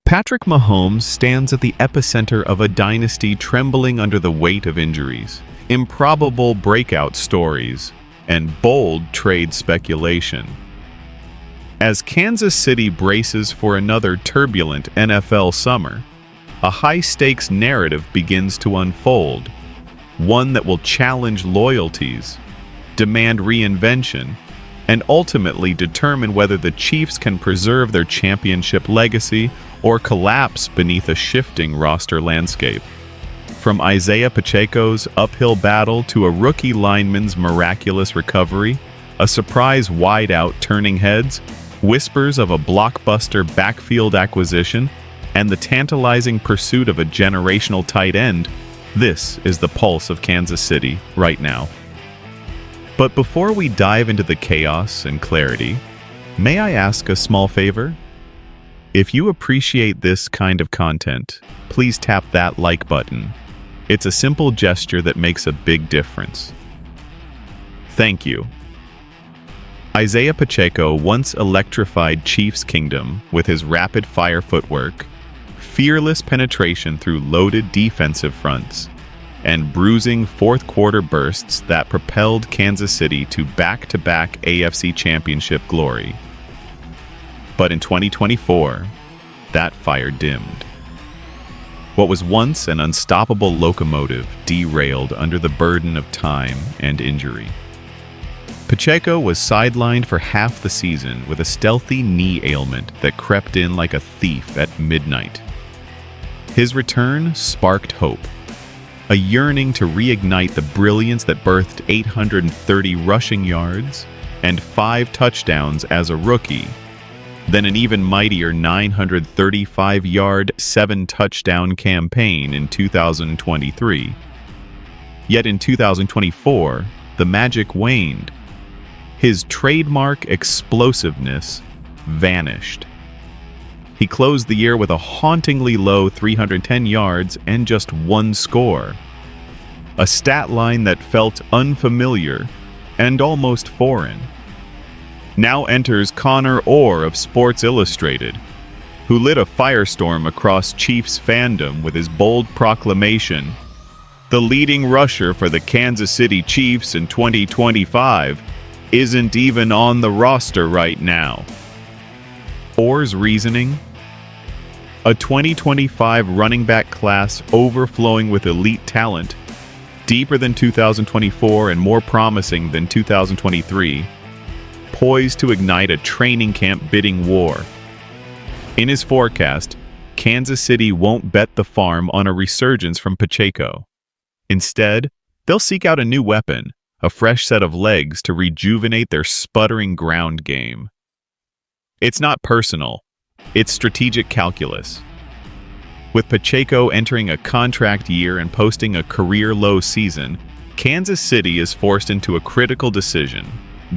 Patrick Mahomes stands at the epicenter of a dynasty trembling under the weight of injuries, improbable breakout stories, and bold trade speculation. As Kansas City braces for another turbulent NFL summer, a high-stakes narrative begins to unfold, one that will challenge loyalties, demand reinvention, and ultimately determine whether the Chiefs can preserve their championship legacy or collapse beneath a shifting roster landscape. From Isaiah Pacheco's uphill battle to a rookie lineman's miraculous recovery, a surprise wideout turning heads, whispers of a blockbuster backfield acquisition, and the tantalizing pursuit of a generational tight end, this is the pulse of Kansas City right now. But before we dive into the chaos and clarity, may I ask a small favor? If you appreciate this kind of content, please tap that like button. It's a simple gesture that makes a big difference. Thank you. Isaiah Pacheco once electrified Chiefs Kingdom with his rapid-fire footwork, fearless penetration through loaded defensive fronts, and bruising fourth-quarter bursts that propelled Kansas City to back-to-back AFC Championship glory. But in 2024, that fire dimmed. What was once an unstoppable locomotive derailed under the burden of time and injury. Pacheco was sidelined for half the season with a stealthy knee ailment that crept in like a thief at midnight. His return sparked hope, a yearning to reignite the brilliance that birthed 830 rushing yards and 5 touchdowns as a rookie, then an even mightier 935-yard, 7-touchdown campaign in 2023. Yet in 2024, the magic waned. His trademark explosiveness vanished. He closed the year with a hauntingly low 310 yards and just 1 score, a stat line that felt unfamiliar and almost foreign. Now enters Connor Orr of Sports Illustrated, who lit a firestorm across Chiefs fandom with his bold proclamation, "The leading rusher for the Kansas City Chiefs in 2025 isn't even on the roster right now." Orr's reasoning? A 2025 running back class overflowing with elite talent, deeper than 2024 and more promising than 2023, poised to ignite a training camp bidding war. In his forecast, Kansas City won't bet the farm on a resurgence from Pacheco. Instead, they'll seek out a new weapon, a fresh set of legs to rejuvenate their sputtering ground game. It's not personal, it's strategic calculus. With Pacheco entering a contract year and posting a career-low season, Kansas City is forced into a critical decision: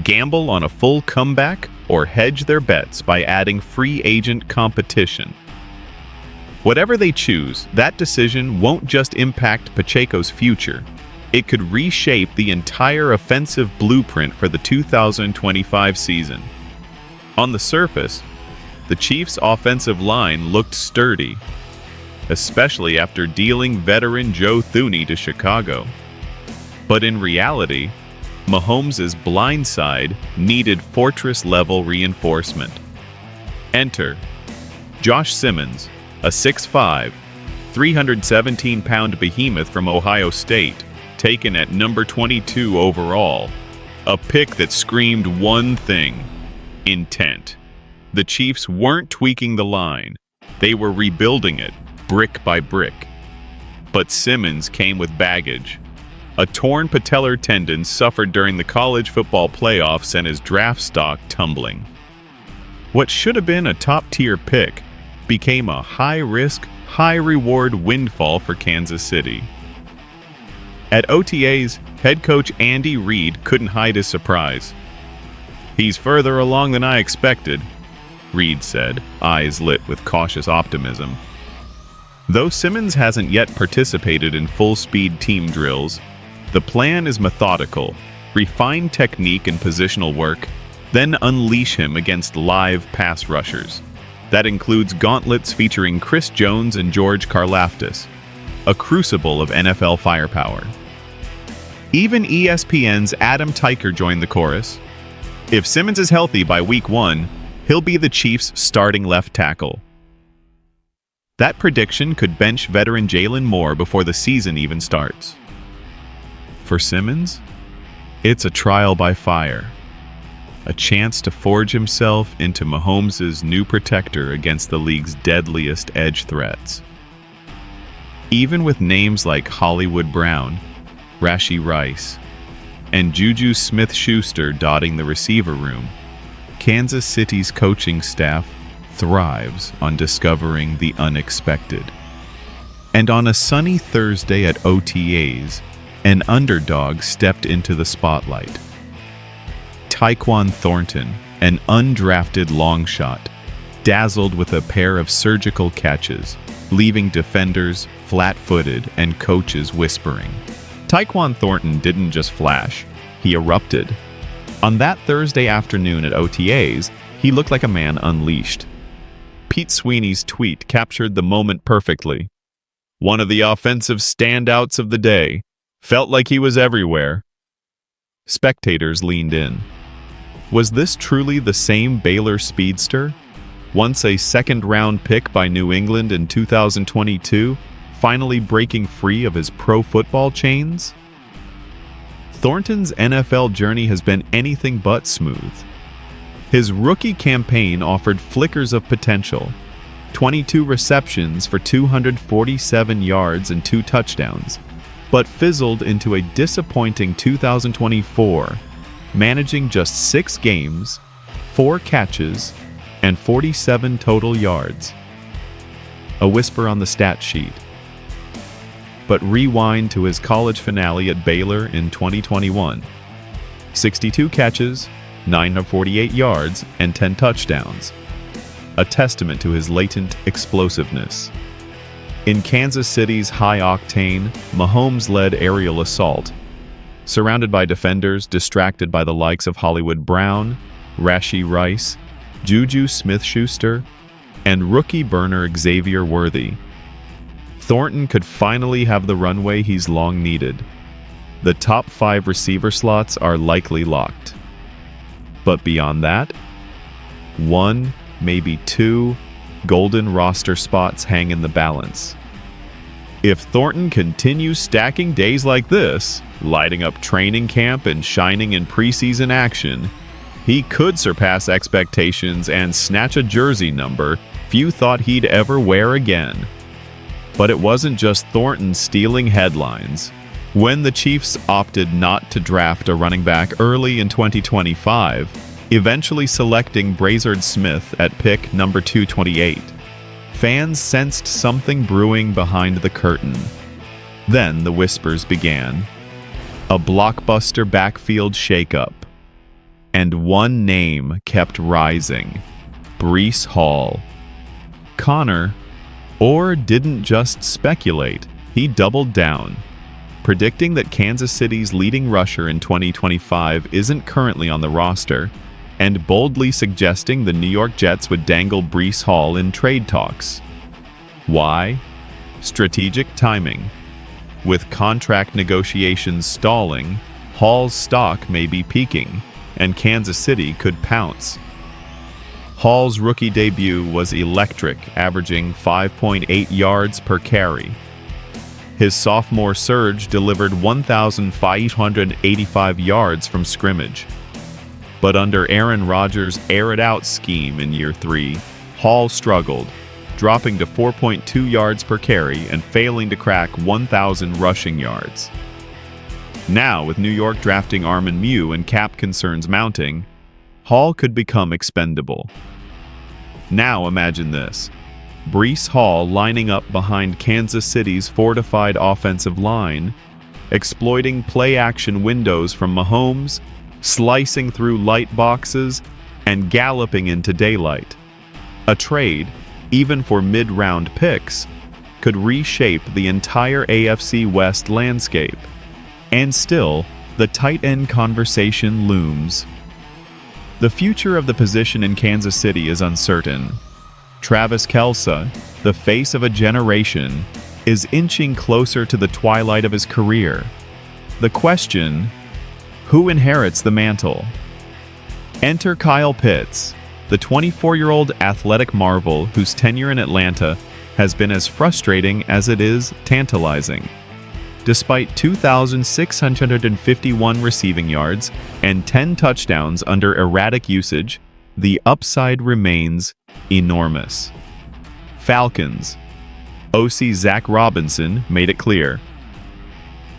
gamble on a full comeback or hedge their bets by adding free agent competition. Whatever they choose, that decision won't just impact Pacheco's future. It could reshape the entire offensive blueprint for the 2025 season. On the surface, the Chiefs' offensive line looked sturdy, especially after dealing veteran Joe Thuney to Chicago. But in reality, Mahomes' blind side needed fortress-level reinforcement. Enter Josh Simmons, a 6'5", 317-pound behemoth from Ohio State, taken at number 22 overall. A pick that screamed one thing: intent. The Chiefs weren't tweaking the line. They were rebuilding it, brick by brick. But Simmons came with baggage. A torn patellar tendon suffered during the college football playoffs sent his draft stock tumbling. What should have been a top-tier pick became a high-risk, high-reward windfall for Kansas City. At OTAs, head coach Andy Reid couldn't hide his surprise. "He's further along than I expected," Reid said, eyes lit with cautious optimism. Though Simmons hasn't yet participated in full-speed team drills, the plan is methodical: refine technique and positional work, then unleash him against live pass rushers. That includes gauntlets featuring Chris Jones and George Karlaftis, a crucible of NFL firepower. Even ESPN's Adam Teicher joined the chorus. If Simmons is healthy by week 1, he'll be the Chiefs' starting left tackle. That prediction could bench veteran Jalen Moore before the season even starts. For Simmons, it's a trial by fire. A chance to forge himself into Mahomes' new protector against the league's deadliest edge threats. Even with names like Hollywood Brown, Rashee Rice, and Juju Smith-Schuster dotting the receiver room, Kansas City's coaching staff thrives on discovering the unexpected. And on a sunny Thursday at OTAs, an underdog stepped into the spotlight. Taekwon Thornton, an undrafted long shot, dazzled with a pair of surgical catches, leaving defenders flat-footed and coaches whispering. Taekwon Thornton didn't just flash, he erupted. On that Thursday afternoon at OTAs, he looked like a man unleashed. Pete Sweeney's tweet captured the moment perfectly. One of the offensive standouts of the day. Felt like he was everywhere. Spectators leaned in. Was this truly the same Baylor speedster? Once a second-round pick by New England in 2022, finally breaking free of his pro football chains? Thornton's NFL journey has been anything but smooth. His rookie campaign offered flickers of potential. 22 receptions for 247 yards and 2 touchdowns, but fizzled into a disappointing 2024, managing just 6 games, 4 catches, and 47 total yards. A whisper on the stat sheet. But rewind to his college finale at Baylor in 2021. 62 catches, 948 yards, and 10 touchdowns. A testament to his latent explosiveness. In Kansas City's high-octane, Mahomes-led aerial assault, surrounded by defenders distracted by the likes of Hollywood Brown, Rashee Rice, Juju Smith-Schuster, and rookie burner Xavier Worthy, Thornton could finally have the runway he's long needed. The top 5 receiver slots are likely locked. But beyond that, 1, maybe 2 golden roster spots hang in the balance. If Thornton continues stacking days like this, lighting up training camp and shining in preseason action, he could surpass expectations and snatch a jersey number few thought he'd ever wear again. But it wasn't just Thornton stealing headlines. When the Chiefs opted not to draft a running back early in 2025, eventually selecting Brazzard Smith at pick number 228, fans sensed something brewing behind the curtain. Then the whispers began. A blockbuster backfield shakeup. And one name kept rising. Breece Hall. Connor, or didn't just speculate, he doubled down, predicting that Kansas City's leading rusher in 2025 isn't currently on the roster, and boldly suggesting the New York Jets would dangle Breece Hall in trade talks. Why? Strategic timing. With contract negotiations stalling, Hall's stock may be peaking, and Kansas City could pounce. Hall's rookie debut was electric, averaging 5.8 yards per carry. His sophomore surge delivered 1,585 yards from scrimmage. But under Aaron Rodgers' air-it-out scheme in year 3, Hall struggled, dropping to 4.2 yards per carry and failing to crack 1,000 rushing yards. Now, with New York drafting Armin Mew and cap concerns mounting, Hall could become expendable. Now imagine this. Breece Hall lining up behind Kansas City's fortified offensive line, exploiting play-action windows from Mahomes, slicing through light boxes, and galloping into daylight. A trade, even for mid-round picks, could reshape the entire AFC West landscape. And still, the tight end conversation looms. The future of the position in Kansas City is uncertain. Travis Kelce, the face of a generation, is inching closer to the twilight of his career. The question: who inherits the mantle? Enter Kyle Pitts, the 24-year-old athletic marvel whose tenure in Atlanta has been as frustrating as it is tantalizing. Despite 2,651 receiving yards and 10 touchdowns under erratic usage, the upside remains enormous. Falcons. OC Zach Robinson made it clear: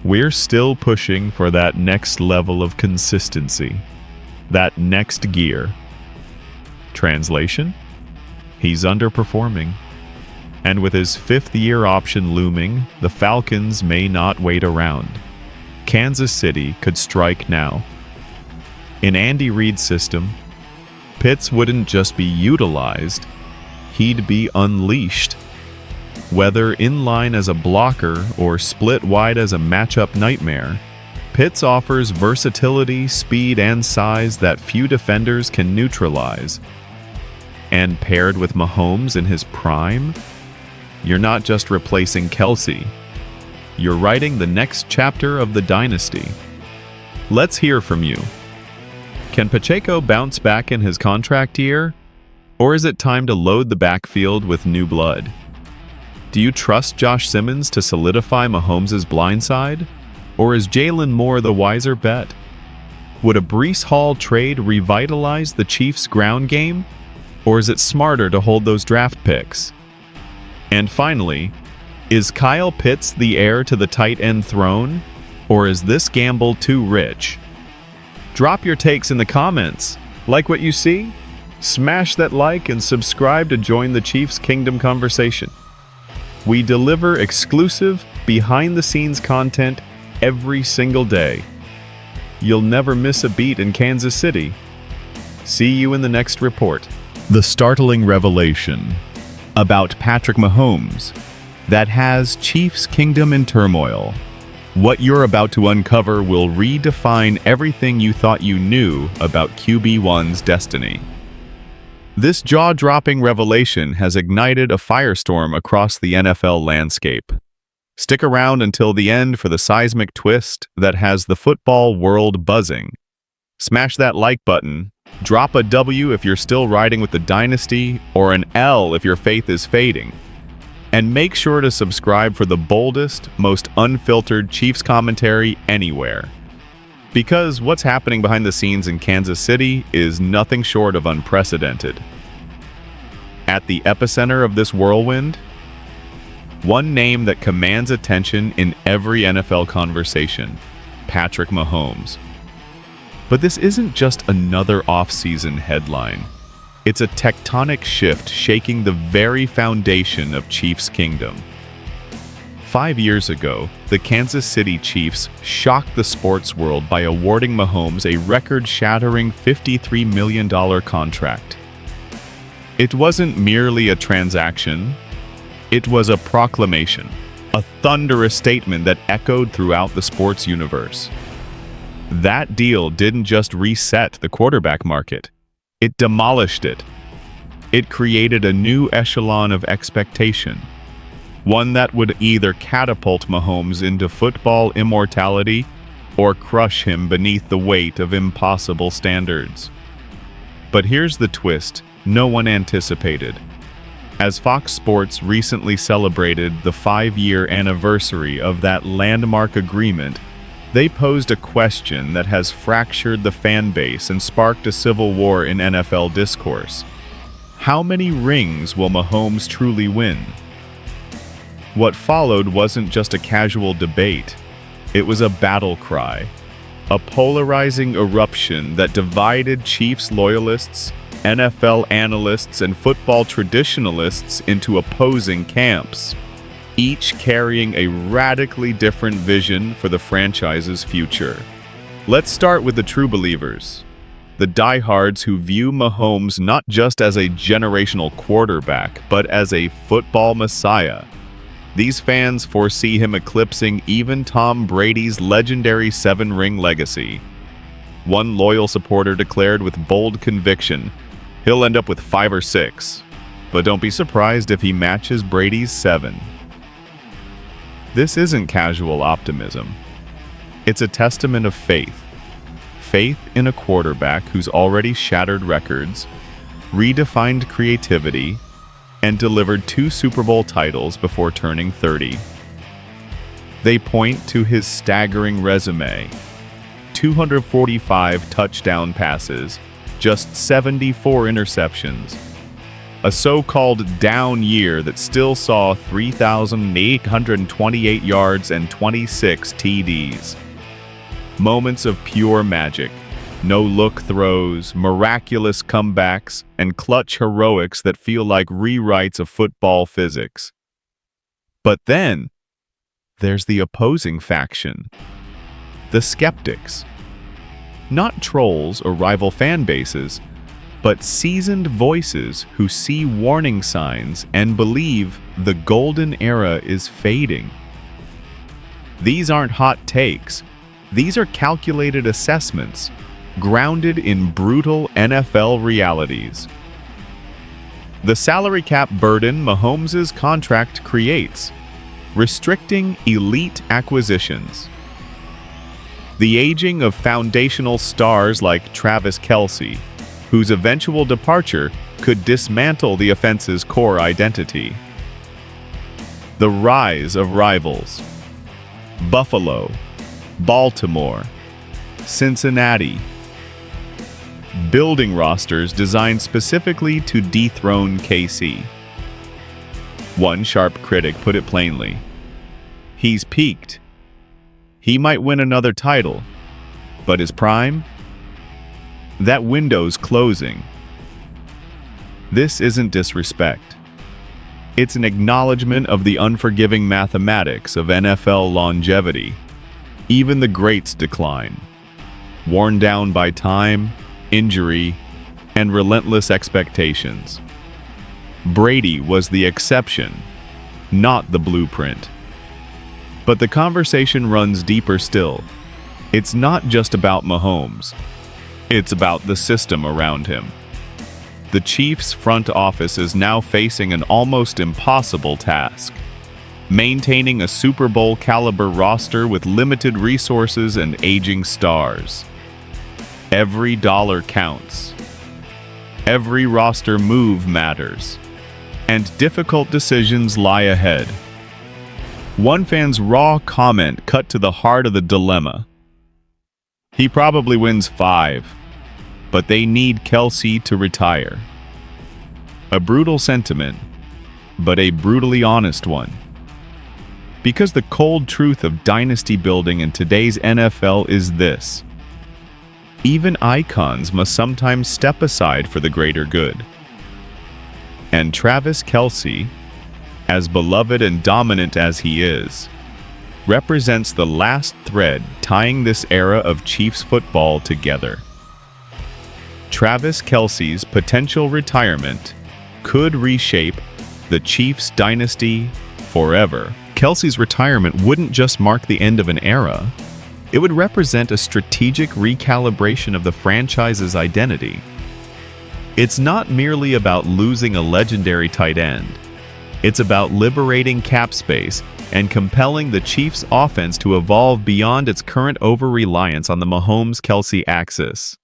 "We're still pushing for that next level of consistency, that next gear." Translation: he's underperforming. And with his fifth-year option looming, the Falcons may not wait around. Kansas City could strike now. In Andy Reid's system, Pitts wouldn't just be utilized, he'd be unleashed. Whether in line as a blocker or split wide as a matchup nightmare, Pitts offers versatility, speed, and size that few defenders can neutralize. And paired with Mahomes in his prime, you're not just replacing Kelce, you're writing the next chapter of the dynasty. Let's hear from you. Can Pacheco bounce back in his contract year? Or is it time to load the backfield with new blood? Do you trust Josh Simmons to solidify Mahomes' blindside? Or is Jalen Moore the wiser bet? Would a Breece Hall trade revitalize the Chiefs' ground game? Or is it smarter to hold those draft picks? And finally, is Kyle Pitts the heir to the tight end throne? Or is this gamble too rich? Drop your takes in the comments. Like what you see? Smash that like and subscribe to join the Chiefs Kingdom conversation. We deliver exclusive, behind-the-scenes content every single day. You'll never miss a beat in Kansas City. See you in the next report. The startling revelation about Patrick Mahomes that has Chiefs Kingdom in turmoil. What you're about to uncover will redefine everything you thought you knew about QB1's destiny. This jaw-dropping revelation has ignited a firestorm across the NFL landscape. Stick around until the end for the seismic twist that has the football world buzzing. Smash that like button, drop a W if you're still riding with the dynasty, or an L if your faith is fading. And make sure to subscribe for the boldest, most unfiltered Chiefs commentary anywhere. Because what's happening behind the scenes in Kansas City is nothing short of unprecedented. At the epicenter of this whirlwind, one name that commands attention in every NFL conversation: Patrick Mahomes. But this isn't just another off-season headline. It's a tectonic shift shaking the very foundation of Chiefs Kingdom. 5 years ago, the Kansas City Chiefs shocked the sports world by awarding Mahomes a record-shattering $53 million contract. It wasn't merely a transaction, it was a proclamation, a thunderous statement that echoed throughout the sports universe. That deal didn't just reset the quarterback market, it demolished it. It created a new echelon of expectation, one that would either catapult Mahomes into football immortality or crush him beneath the weight of impossible standards. But here's the twist no one anticipated. As Fox Sports recently celebrated the 5-year anniversary of that landmark agreement, they posed a question that has fractured the fan base and sparked a civil war in NFL discourse. How many rings will Mahomes truly win? What followed wasn't just a casual debate. It was a battle cry, a polarizing eruption that divided Chiefs loyalists, NFL analysts, and football traditionalists into opposing camps, each carrying a radically different vision for the franchise's future. Let's start with the true believers, the diehards who view Mahomes not just as a generational quarterback, but as a football messiah. These fans foresee him eclipsing even Tom Brady's legendary 7-ring legacy. One loyal supporter declared with bold conviction, he'll end up with 5 or 6. but don't be surprised if he matches Brady's 7. This isn't casual optimism. It's a testament of faith. Faith in a quarterback who's already shattered records, redefined creativity, and delivered 2 Super Bowl titles before turning 30. They point to his staggering resume: 245 touchdown passes, just 74 interceptions. A so-called down year that still saw 3,828 yards and 26 TDs. Moments of pure magic. No-look throws, miraculous comebacks, and clutch heroics that feel like rewrites of football physics. But then, there's the opposing faction. The skeptics. Not trolls or rival fan bases, but seasoned voices who see warning signs and believe the golden era is fading. These aren't hot takes. These are calculated assessments, grounded in brutal NFL realities. The salary cap burden Mahomes' contract creates, restricting elite acquisitions. The aging of foundational stars like Travis Kelce, whose eventual departure could dismantle the offense's core identity. The rise of rivals. Buffalo, Baltimore, Cincinnati. Building rosters designed specifically to dethrone KC. One sharp critic put it plainly: he's peaked. He might win another title, but his prime? That window's closing. This isn't disrespect. It's an acknowledgement of the unforgiving mathematics of NFL longevity. Even the greats decline, worn down by time, injury, and relentless expectations. Brady was the exception, not the blueprint. But the conversation runs deeper still. It's not just about Mahomes. It's about the system around him. The Chiefs' front office is now facing an almost impossible task: maintaining a Super Bowl caliber roster with limited resources and aging stars. Every dollar counts. Every roster move matters. And difficult decisions lie ahead. One fan's raw comment cut to the heart of the dilemma. He probably wins 5, but they need Kelce to retire. A brutal sentiment, but a brutally honest one. Because the cold truth of dynasty building in today's NFL is this: even icons must sometimes step aside for the greater good. And Travis Kelce, as beloved and dominant as he is, represents the last thread tying this era of Chiefs football together. Travis Kelce's potential retirement could reshape the Chiefs dynasty forever. Kelce's retirement wouldn't just mark the end of an era. It would represent a strategic recalibration of the franchise's identity. It's not merely about losing a legendary tight end. It's about liberating cap space and compelling the Chiefs' offense to evolve beyond its current over-reliance on the Mahomes-Kelce axis.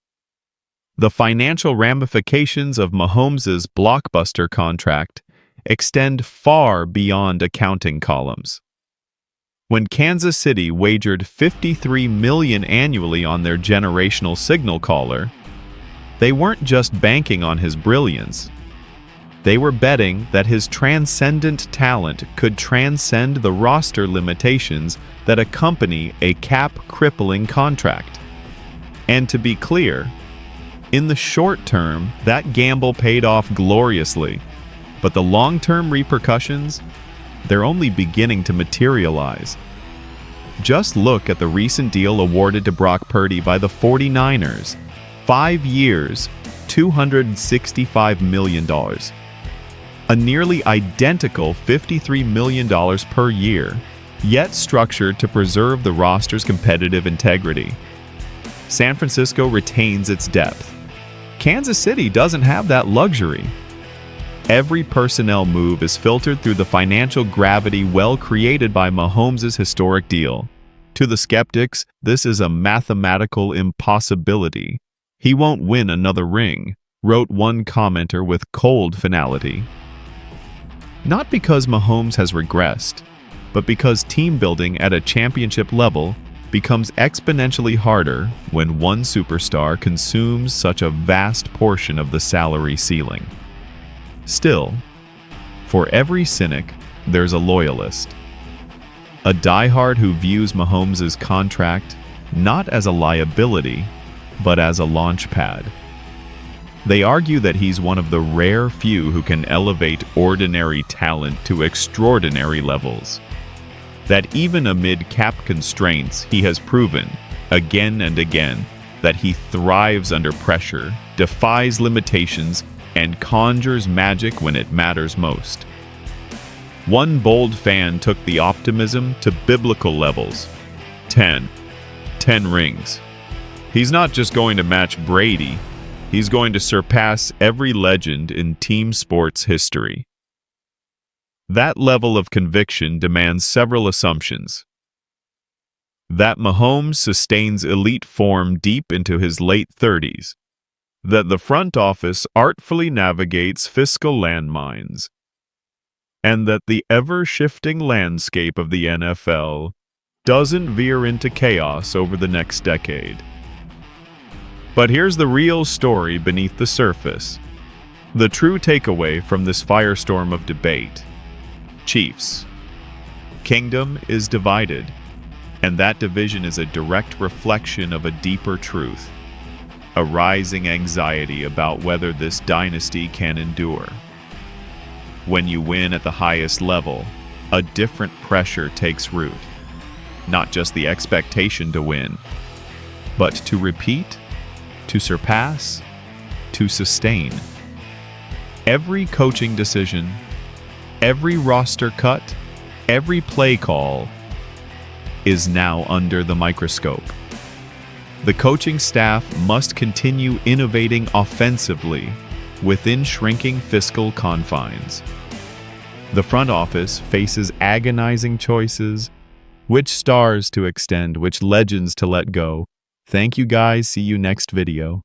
The financial ramifications of Mahomes' blockbuster contract extend far beyond accounting columns. When Kansas City wagered $53 million annually on their generational signal caller, they weren't just banking on his brilliance. They were betting that his transcendent talent could transcend the roster limitations that accompany a cap-crippling contract. And to be clear, in the short term, that gamble paid off gloriously, but the long-term repercussions, they're only beginning to materialize. Just look at the recent deal awarded to Brock Purdy by the 49ers. 5 years, $265 million. A nearly identical $53 million per year, yet structured to preserve the roster's competitive integrity. San Francisco retains its depth. Kansas City doesn't have that luxury. Every personnel move is filtered through the financial gravity well created by Mahomes' historic deal. To the skeptics, this is a mathematical impossibility. He won't win another ring, wrote one commenter with cold finality. Not because Mahomes has regressed, but because team building at a championship level becomes exponentially harder when one superstar consumes such a vast portion of the salary ceiling. Still, for every cynic, there's a loyalist. A diehard who views Mahomes' contract not as a liability, but as a launch pad. They argue that he's one of the rare few who can elevate ordinary talent to extraordinary levels. That even amid cap constraints, he has proven, again and again, that he thrives under pressure, defies limitations, and conjures magic when it matters most. One bold fan took the optimism to biblical levels. 10 rings. He's not just going to match Brady, he's going to surpass every legend in team sports history. That level of conviction demands several assumptions. That Mahomes sustains elite form deep into his late 30s. That the front office artfully navigates fiscal landmines. And that the ever-shifting landscape of the NFL doesn't veer into chaos over the next decade. But here's the real story beneath the surface. The true takeaway from this firestorm of debate. Chiefs. Kingdom is divided, and that division is a direct reflection of a deeper truth, a rising anxiety about whether this dynasty can endure. When you win at the highest level, a different pressure takes root, not just the expectation to win, but to repeat, to surpass, to sustain. Every coaching decision, every roster cut, every play call is now under the microscope. The coaching staff must continue innovating offensively within shrinking fiscal confines. The front office faces agonizing choices, which stars to extend, which legends to let go. Thank you guys, see you next video.